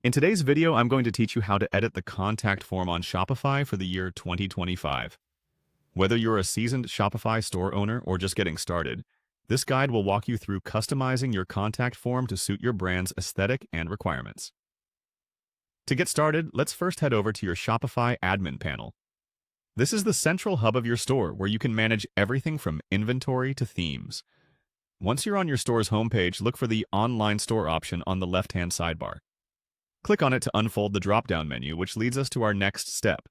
In today's video, I'm going to teach you how to edit the contact form on Shopify for the year 2025. Whether you're a seasoned Shopify store owner or just getting started, this guide will walk you through customizing your contact form to suit your brand's aesthetic and requirements. To get started, let's first head over to your Shopify admin panel. This is the central hub of your store where you can manage everything from inventory to themes. Once you're on your store's homepage, look for the Online Store option on the left-hand sidebar. Click on it to unfold the drop-down menu, which leads us to our next step.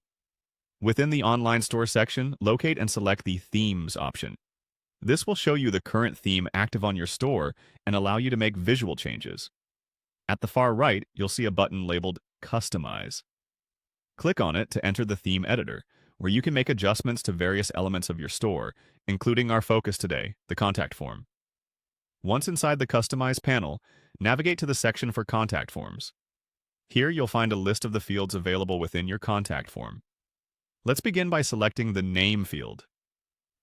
Within the Online Store section, locate and select the Themes option. This will show you the current theme active on your store and allow you to make visual changes. At the far right, you'll see a button labeled Customize. Click on it to enter the theme editor, where you can make adjustments to various elements of your store, including our focus today, the contact form. Once inside the Customize panel, navigate to the section for contact forms. Here you'll find a list of the fields available within your contact form. Let's begin by selecting the Name field.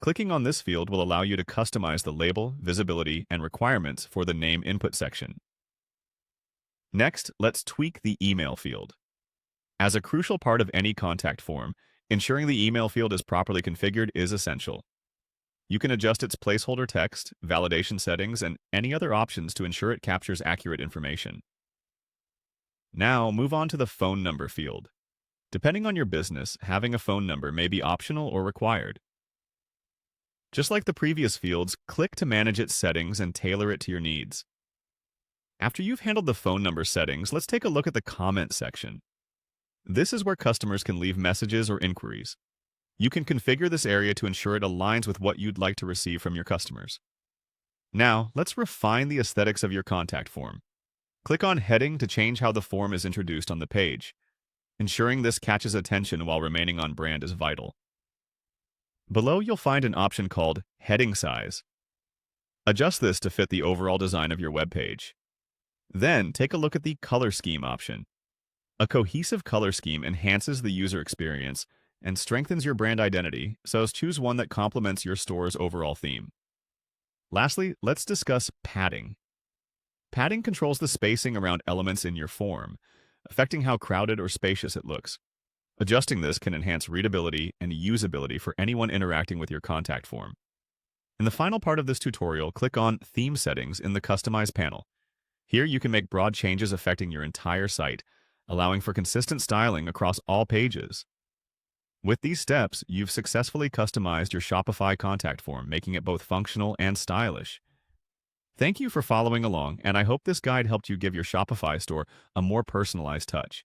Clicking on this field will allow you to customize the label, visibility, and requirements for the name input section. Next, let's tweak the Email field. As a crucial part of any contact form, ensuring the email field is properly configured is essential. You can adjust its placeholder text, validation settings, and any other options to ensure it captures accurate information. Now, move on to the Phone Number field. Depending on your business, having a phone number may be optional or required. Just like the previous fields, click to manage its settings and tailor it to your needs. After you've handled the phone number settings, let's take a look at the Comment section. This is where customers can leave messages or inquiries. You can configure this area to ensure it aligns with what you'd like to receive from your customers. Now, let's refine the aesthetics of your contact form. Click on Heading to change how the form is introduced on the page. Ensuring this catches attention while remaining on brand is vital. Below, you'll find an option called Heading Size. Adjust this to fit the overall design of your web page. Then, take a look at the Color Scheme option. A cohesive color scheme enhances the user experience and strengthens your brand identity, so choose one that complements your store's overall theme. Lastly, let's discuss padding. Padding controls the spacing around elements in your form, affecting how crowded or spacious it looks. Adjusting this can enhance readability and usability for anyone interacting with your contact form. In the final part of this tutorial, click on Theme Settings in the Customize panel. Here you can make broad changes affecting your entire site, allowing for consistent styling across all pages. With these steps, you've successfully customized your Shopify contact form, making it both functional and stylish. Thank you for following along, and I hope this guide helped you give your Shopify store a more personalized touch.